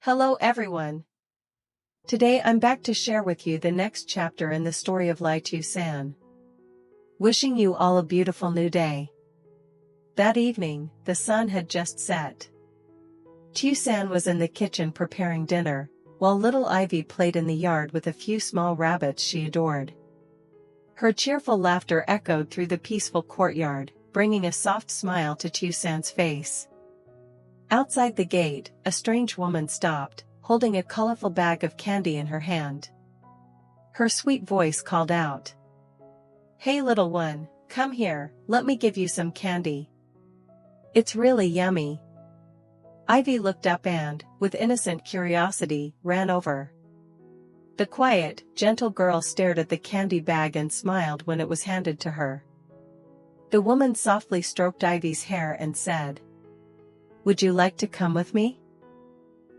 Hello everyone! Today I'm back to share with you the next chapter in the story of Lytusan. Wishing you all a beautiful new day. That evening, the sun had just set. Tieu San was in the kitchen preparing dinner, while little Ivy played in the yard with a few small rabbits she adored. Her cheerful laughter echoed through the peaceful courtyard, bringing a soft smile to Tieu San's face. Outside the gate, a strange woman stopped, holding a colorful bag of candy in her hand. Her sweet voice called out, "Hey little one, come here, let me give you some candy. It's really yummy." Ivy looked up and, with innocent curiosity, ran over. The quiet, gentle girl stared at the candy bag and smiled when it was handed to her. The woman softly stroked Ivy's hair and said, "Would you like to come with me?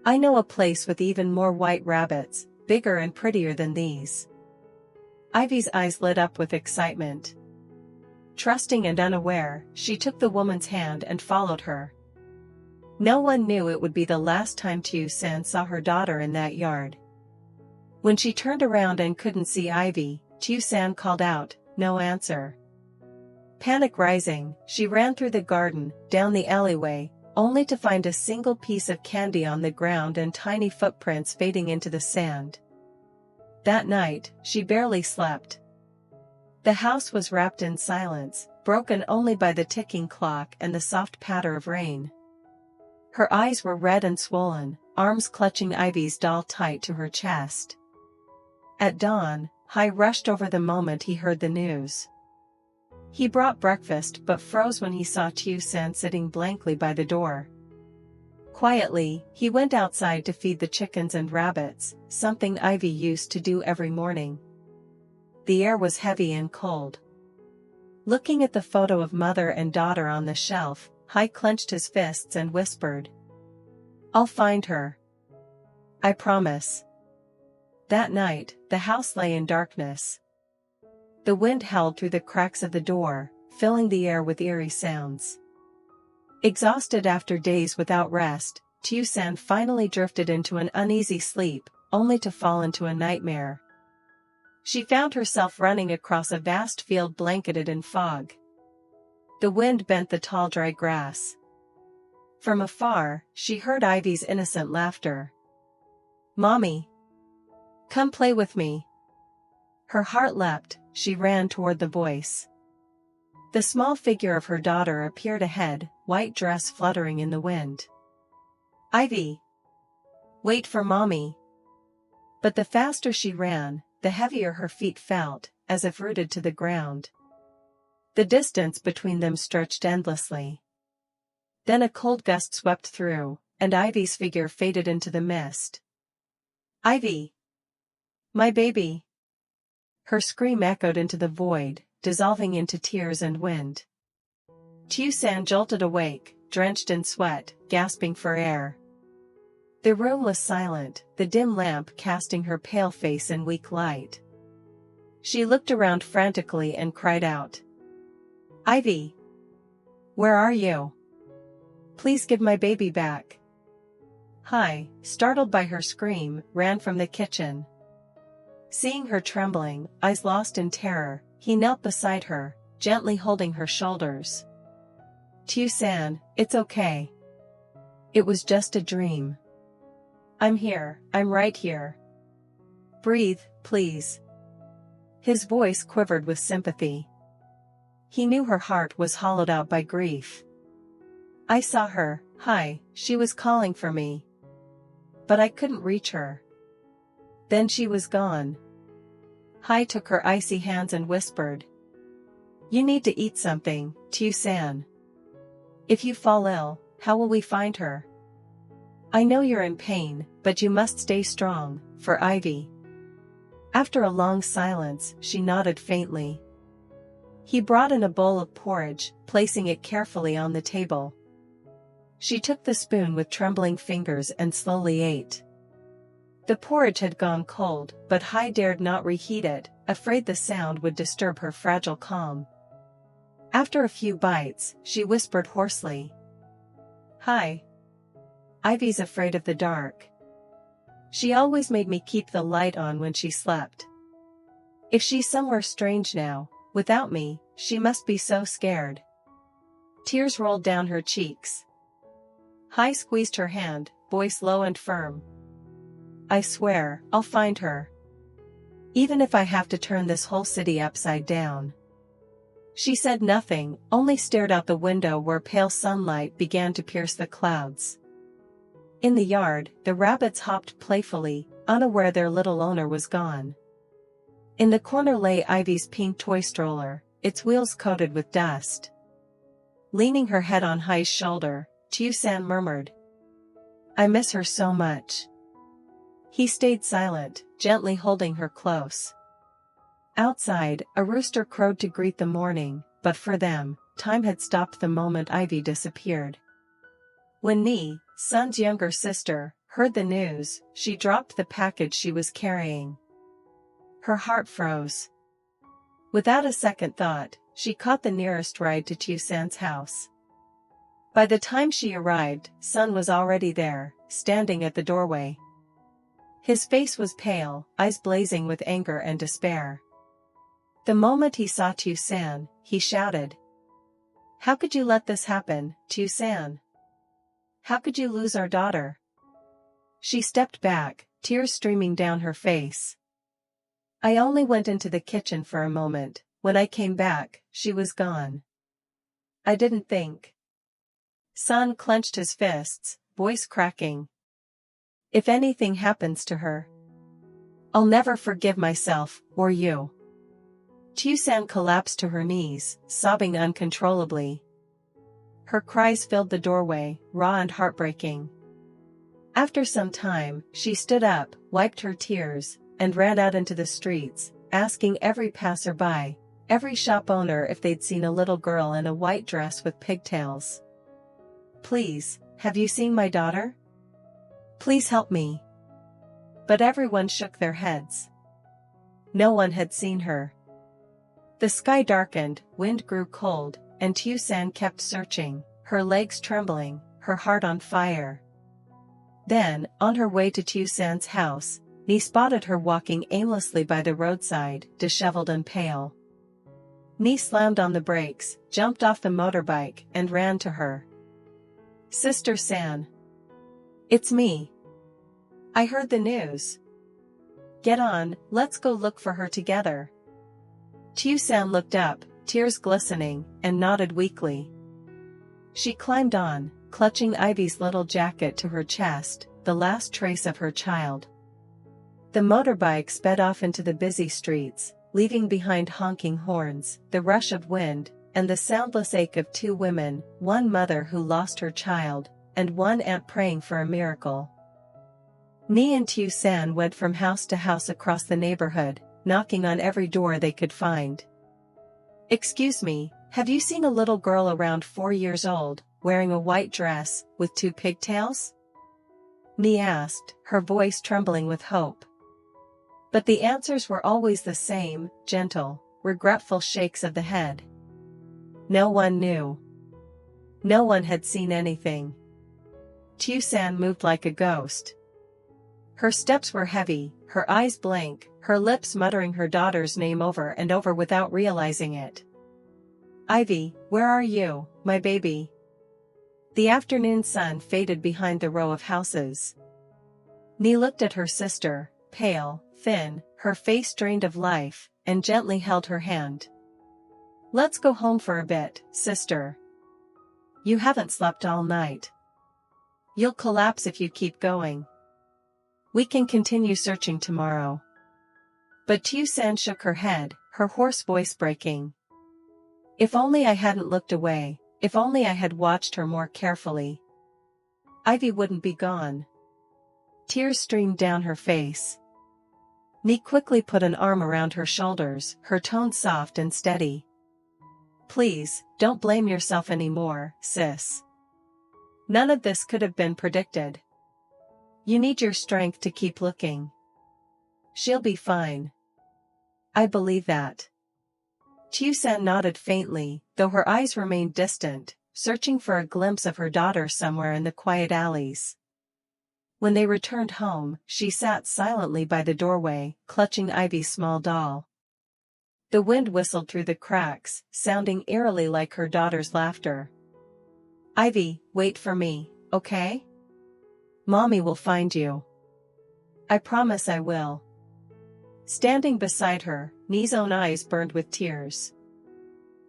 I know a place with even more white rabbits, bigger and prettier than these." Ivy's eyes lit up with excitement. Trusting and unaware, she took the woman's hand and followed her. No one knew it would be the last time Tieu San saw her daughter in that yard. When she turned around and couldn't see Ivy, Tieu San called out, "No answer." Panic rising, she ran through the garden, down the alleyway, only to find a single piece of candy on the ground and tiny footprints fading into the sand. That night, she barely slept. The house was wrapped in silence, broken only by the ticking clock and the soft patter of rain. Her eyes were red and swollen, arms clutching Ivy's doll tight to her chest. At dawn, Hai rushed over the moment he heard the news. He brought breakfast but froze when he saw Tieu San sitting blankly by the door. Quietly, he went outside to feed the chickens and rabbits, something Ivy used to do every morning. The air was heavy and cold. Looking at the photo of mother and daughter on the shelf, Hai clenched his fists and whispered, "I'll find her. I promise." That night, the house lay in darkness. The wind howled through the cracks of the door, filling the air with eerie sounds. Exhausted after days without rest, Tieu San finally drifted into an uneasy sleep, only to fall into a nightmare. She found herself running across a vast field blanketed in fog. The wind bent the tall dry grass. From afar, she heard Ivy's innocent laughter. "Mommy! Come play with me." Her heart leapt, she ran toward the voice. The small figure of her daughter appeared ahead, white dress fluttering in the wind. "Ivy! Wait for mommy." But the faster she ran, the heavier her feet felt, as if rooted to the ground. The distance between them stretched endlessly. Then a cold gust swept through, and Ivy's figure faded into the mist. "Ivy! My baby!" Her scream echoed into the void, dissolving into tears and wind. Tieu San jolted awake, drenched in sweat, gasping for air. The room was silent, the dim lamp casting her pale face in weak light. She looked around frantically and cried out, "Ivy! Where are you? Please give my baby back." Hai, startled by her scream, ran from the kitchen. Seeing her trembling, eyes lost in terror, he knelt beside her, gently holding her shoulders. "Tieu San, it's okay. It was just a dream. I'm here, I'm right here. Breathe, please." His voice quivered with sympathy. He knew her heart was hollowed out by grief. "I saw her, Hai, she was calling for me. But I couldn't reach her. Then she was gone." Hai took her icy hands and whispered, "You need to eat something, Tieu San. If you fall ill, how will we find her? I know you're in pain, but you must stay strong, for Ivy." After a long silence, she nodded faintly. He brought in a bowl of porridge, placing it carefully on the table. She took the spoon with trembling fingers and slowly ate. The porridge had gone cold, but Hai dared not reheat it, afraid the sound would disturb her fragile calm. After a few bites, she whispered hoarsely, "Hai! Ivy's afraid of the dark. She always made me keep the light on when she slept. If she's somewhere strange now, without me, she must be so scared. Tears rolled down her cheeks. Hai squeezed her hand, voice low and firm. I swear, I'll find her. Even if I have to turn this whole city upside down. She said nothing, only stared out the window where pale sunlight began to pierce the clouds. In the yard, the rabbits hopped playfully, unaware their little owner was gone. In the corner lay Ivy's pink toy stroller, its wheels coated with dust. Leaning her head on Hai's shoulder, Tieu San murmured, I miss her so much. He stayed silent, gently holding her close. Outside, a rooster crowed to greet the morning, but for them, time had stopped the moment Ivy disappeared. When Ni, Sun's younger sister, heard the news, she dropped the package she was carrying. Her heart froze. Without a second thought, she caught the nearest ride to Tieu San's house. By the time she arrived, Sun was already there, standing at the doorway. His face was pale, eyes blazing with anger and despair. The moment he saw Tieu San, he shouted. How could you let this happen, Tieu San? How could you lose our daughter? She stepped back, tears streaming down her face. I only went into the kitchen for a moment. When I came back, she was gone. I didn't think. Sun clenched his fists, voice cracking. If anything happens to her, I'll never forgive myself, or you. Tieu San collapsed to her knees, sobbing uncontrollably. Her cries filled the doorway, raw and heartbreaking. After some time, she stood up, wiped her tears, and ran out into the streets, asking every passerby, every shop owner if they'd seen a little girl in a white dress with pigtails. Please, have you seen my daughter? Please help me. But everyone shook their heads. No one had seen her. The sky darkened, wind grew cold, and Tieu San kept searching, her legs trembling, her heart on fire. Then, on her way to Tieu San's house, Ni spotted her walking aimlessly by the roadside, disheveled and pale. Ni slammed on the brakes, jumped off the motorbike, and ran to her. Sister San. It's me. I heard the news. Get on, let's go look for her together. Tieu San looked up, tears glistening, and nodded weakly. She climbed on, clutching Ivy's little jacket to her chest, the last trace of her child. The motorbike sped off into the busy streets, leaving behind honking horns, the rush of wind, and the soundless ache of two women, one mother who lost her child, and one aunt praying for a miracle. Ni and Tieu San went from house to house across the neighborhood, knocking on every door they could find. Excuse me, have you seen a little girl around 4 years old, wearing a white dress, with 2 pigtails? Ni asked, her voice trembling with hope. But the answers were always the same, gentle, regretful shakes of the head. No one knew. No one had seen anything. Tieu San moved like a ghost. Her steps were heavy, her eyes blank, her lips muttering her daughter's name over and over without realizing it. Ivy, where are you, my baby? The afternoon sun faded behind the row of houses. Ni looked at her sister, pale, thin, her face drained of life, and gently held her hand. Let's go home for a bit, sister. You haven't slept all night. You'll collapse if you keep going. We can continue searching tomorrow. But Tieu San shook her head, her hoarse voice breaking. If only I hadn't looked away, if only I had watched her more carefully. Ivy wouldn't be gone. Tears streamed down her face. Ni quickly put an arm around her shoulders, her tone soft and steady. Please, don't blame yourself anymore, sis. None of this could have been predicted. You need your strength to keep looking. She'll be fine. I believe that. Tieu San nodded faintly, though her eyes remained distant, searching for a glimpse of her daughter somewhere in the quiet alleys. When they returned home, she sat silently by the doorway, clutching Ivy's small doll. The wind whistled through the cracks, sounding eerily like her daughter's laughter. "Ivy, wait for me, okay? Mommy will find you." "I promise I will." Standing beside her, Nee's own eyes burned with tears.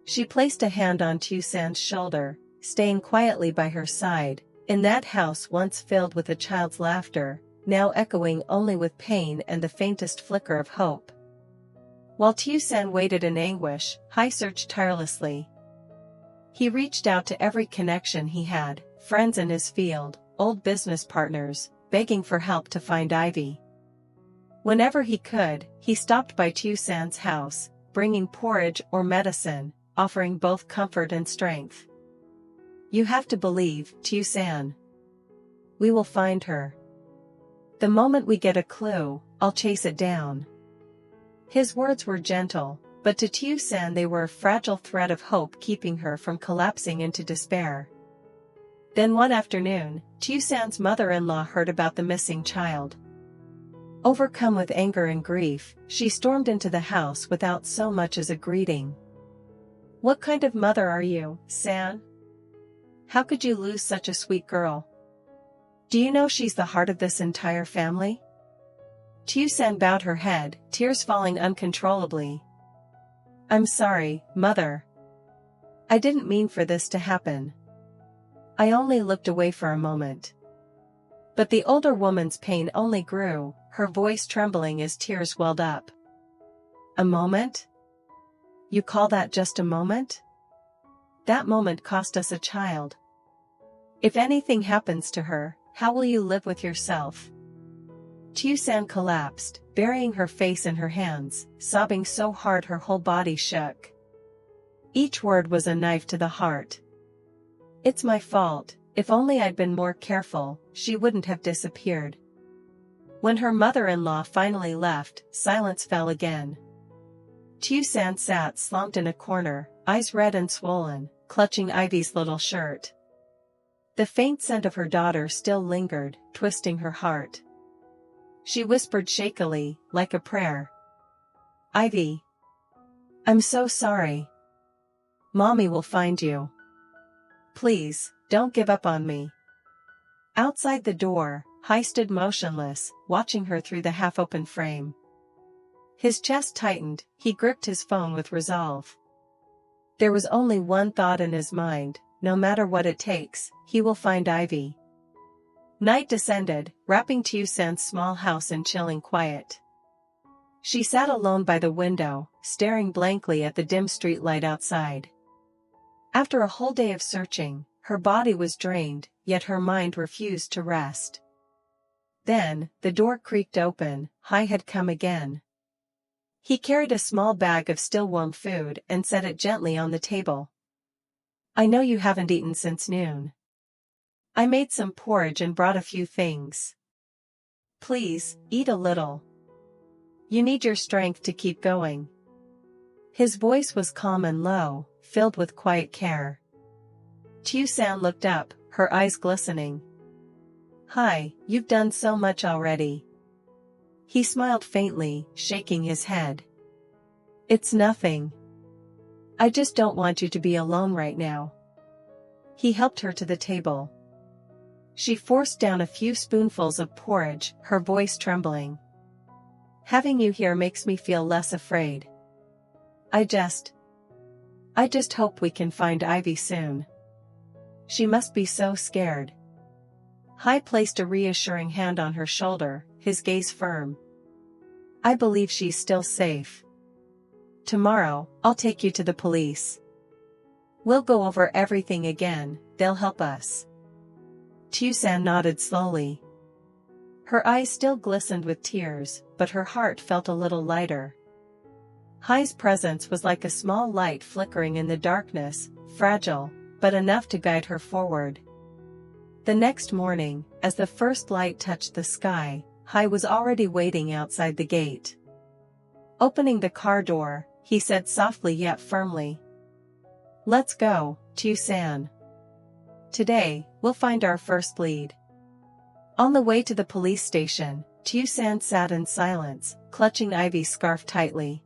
She placed a hand on Tieu San's shoulder, staying quietly by her side, in that house once filled with a child's laughter, now echoing only with pain and the faintest flicker of hope. While Tieu San waited in anguish, Hai searched tirelessly. He reached out to every connection he had, friends in his field, old business partners, begging for help to find Ivy. Whenever he could, he stopped by Tieu San's house, bringing porridge or medicine, offering both comfort and strength. "You have to believe, Tieu San. We will find her. The moment we get a clue, I'll chase it down." His words were gentle, but to Tieu San they were a fragile thread of hope keeping her from collapsing into despair. Then one afternoon, Tieu San's mother-in-law heard about the missing child. Overcome with anger and grief, she stormed into the house without so much as a greeting. "What kind of mother are you, San? How could you lose such a sweet girl? Do you know she's the heart of this entire family?" Tieu San bowed her head, tears falling uncontrollably. "I'm sorry, Mother. I didn't mean for this to happen. I only looked away for a moment." But the older woman's pain only grew, her voice trembling as tears welled up. "A moment? You call that just a moment? That moment cost us a child. If anything happens to her, how will you live with yourself?" Tieu San collapsed, burying her face in her hands, sobbing so hard her whole body shook. Each word was a knife to the heart. "It's my fault. If only I'd been more careful, she wouldn't have disappeared." When her mother-in-law finally left, silence fell again. Tieu San sat slumped in a corner, eyes red and swollen, clutching Ivy's little shirt. The faint scent of her daughter still lingered, twisting her heart. She whispered shakily, like a prayer. "Ivy. I'm so sorry. Mommy will find you. Please, don't give up on me." Outside the door, Hai stood motionless, watching her through the half-open frame. His chest tightened, he gripped his phone with resolve. There was only one thought in his mind: no matter what it takes, he will find Ivy. Night descended, wrapping Tieu San's small house in chilling quiet. She sat alone by the window, staring blankly at the dim streetlight outside. After a whole day of searching, her body was drained, yet her mind refused to rest. Then, the door creaked open. Hai had come again. He carried a small bag of still warm food and set it gently on the table. "I know you haven't eaten since noon. I made some porridge and brought a few things. Please, eat a little. You need your strength to keep going." His voice was calm and low, filled with quiet care. Tieu San looked up, her eyes glistening. "Hai, you've done so much already." He smiled faintly, shaking his head. "It's nothing. I just don't want you to be alone right now." He helped her to the table. She forced down a few spoonfuls of porridge, her voice trembling. "Having you here makes me feel less afraid. I just hope we can find Ivy soon. She must be so scared." Hai placed a reassuring hand on her shoulder, his gaze firm. "I believe she's still safe. Tomorrow, I'll take you to the police. We'll go over everything again, they'll help us." Tieu San nodded slowly. Her eyes still glistened with tears, but her heart felt a little lighter. Hai's presence was like a small light flickering in the darkness, fragile, but enough to guide her forward. The next morning, as the first light touched the sky, Hai was already waiting outside the gate. Opening the car door, he said softly yet firmly, "Let's go, Tieu San. Today, we'll find our first lead." On the way to the police station, Tieu San sat in silence, clutching Ivy's scarf tightly.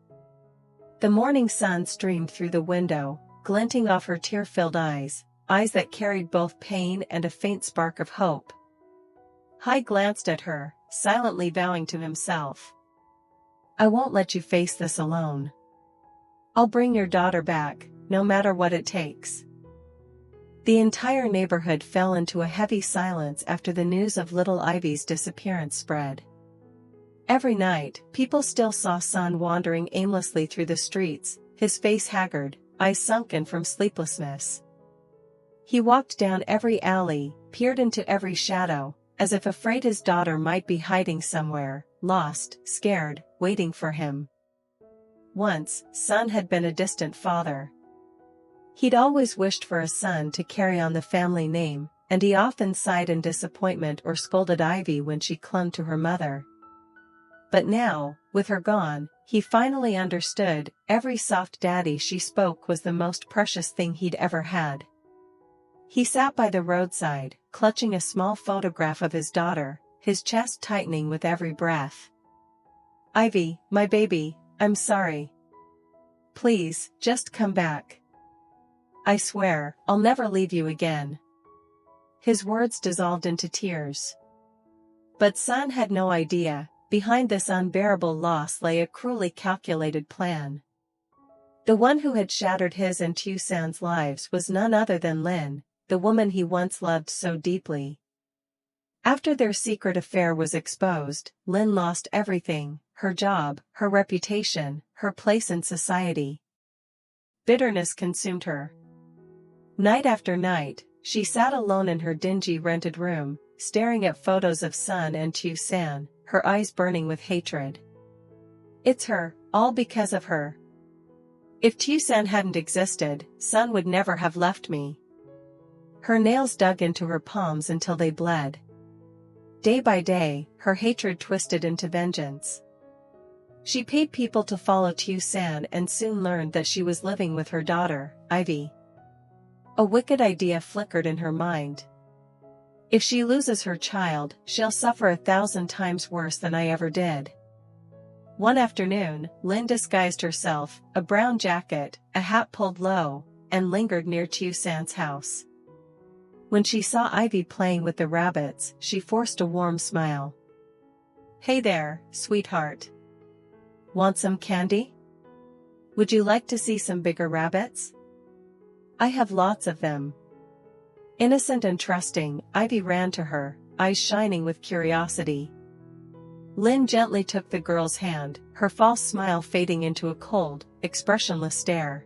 The morning sun streamed through the window, glinting off her tear-filled eyes that carried both pain and a faint spark of hope. Hoai glanced at her, silently vowing to himself, "I won't let you face this alone. I'll bring your daughter back, no matter what it takes." The entire neighborhood fell into a heavy silence after the news of little Ivy's disappearance spread. Every night, people still saw San wandering aimlessly through the streets, his face haggard, eyes sunken from sleeplessness. He walked down every alley, peered into every shadow, as if afraid his daughter might be hiding somewhere, lost, scared, waiting for him. Once, San had been a distant father. He'd always wished for a son to carry on the family name, and he often sighed in disappointment or scolded Ivy when she clung to her mother. But now, with her gone, he finally understood, every soft daddy she spoke was the most precious thing he'd ever had. He sat by the roadside, clutching a small photograph of his daughter, his chest tightening with every breath. "Ivy, my baby, I'm sorry. Please, just come back. I swear, I'll never leave you again." His words dissolved into tears. But San had no idea, behind this unbearable loss lay a cruelly calculated plan. The one who had shattered his and Tieu San's lives was none other than Lin, the woman he once loved so deeply. After their secret affair was exposed, Lin lost everything, her job, her reputation, her place in society. Bitterness consumed her. Night after night, she sat alone in her dingy rented room, staring at photos of San and Tieu San, her eyes burning with hatred. It's her, all because of her. If Tieu San hadn't existed, San would never have left me. Her nails dug into her palms until they bled. Day by day, her hatred twisted into vengeance. She paid people to follow Tieu San and soon learned that she was living with her daughter, Ivy. A wicked idea flickered in her mind. If she loses her child, she'll suffer 1,000 times worse than I ever did. One afternoon, Lin disguised herself, a brown jacket, a hat pulled low, and lingered near Tieu San's house. When she saw Ivy playing with the rabbits, she forced a warm smile. "Hey there, sweetheart. Want some candy? Would you like to see some bigger rabbits? I have lots of them." Innocent and trusting, Ivy ran to her, eyes shining with curiosity. Lin gently took the girl's hand, her false smile fading into a cold, expressionless stare.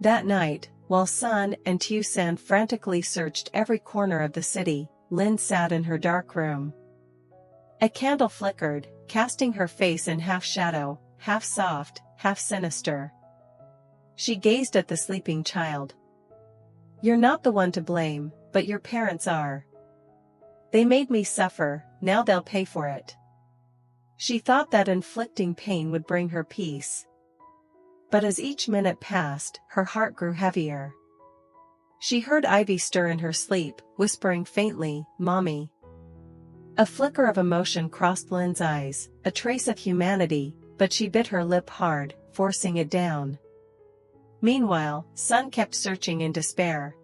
That night, while San and Tieu San frantically searched every corner of the city, Lin sat in her dark room. A candle flickered, casting her face in half shadow, half soft, half sinister. She gazed at the sleeping child. "You're not the one to blame, but your parents are. They made me suffer, now they'll pay for it." She thought that inflicting pain would bring her peace. But as each minute passed, her heart grew heavier. She heard Ivy stir in her sleep, whispering faintly, "Mommy." A flicker of emotion crossed Lin's eyes, a trace of humanity, but she bit her lip hard, forcing it down. Meanwhile, San kept searching in despair.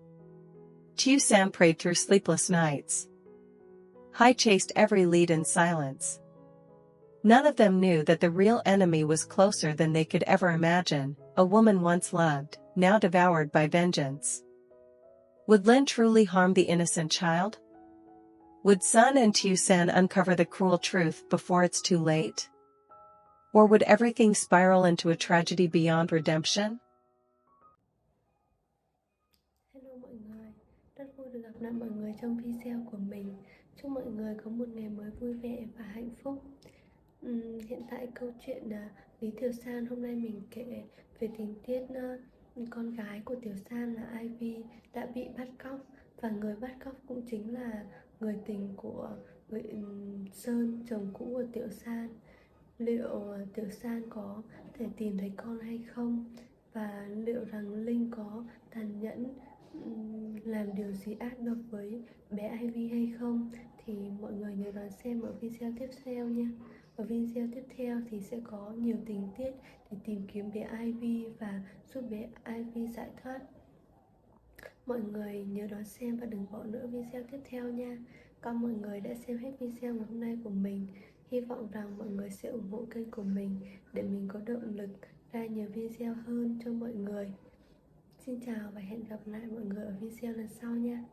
Tieu San prayed through sleepless nights. Hoai chased every lead in silence. None of them knew that the real enemy was closer than they could ever imagine, a woman once loved, now devoured by vengeance. Would Lin truly harm the innocent child? Would San and Tieu San uncover the cruel truth before it's too late? Or would everything spiral into a tragedy beyond redemption? Hello mọi người, rất vui được gặp lại mọi người trong video của mình. Chúc mọi người có một ngày mới vui vẻ và hạnh phúc. Hiện tại câu chuyện Lý Tiểu San hôm nay mình kể về tình tiết con gái của Tiểu San là Ivy đã bị bắt cóc, và người bắt cóc cũng chính là người tình của Sơn, chồng cũ của Tiểu San. Liệu Tiểu San có thể tìm thấy con hay không, và liệu rằng Linh có tàn nhẫn làm điều gì ác độc với bé Ivy hay không, thì mọi người nhớ đón xem ở video tiếp theo nha. Ở video tiếp theo thì sẽ có nhiều tình tiết để tìm kiếm bé Ivy và giúp bé Ivy giải thoát. Mọi người nhớ đón xem và đừng bỏ lỡ video tiếp theo nha. Cảm ơn mọi người đã xem hết video ngày hôm nay của mình. Hy vọng rằng mọi người sẽ ủng hộ kênh của mình để mình có động lực ra nhiều video hơn cho mọi người. Xin chào và hẹn gặp lại mọi người ở video lần sau nha.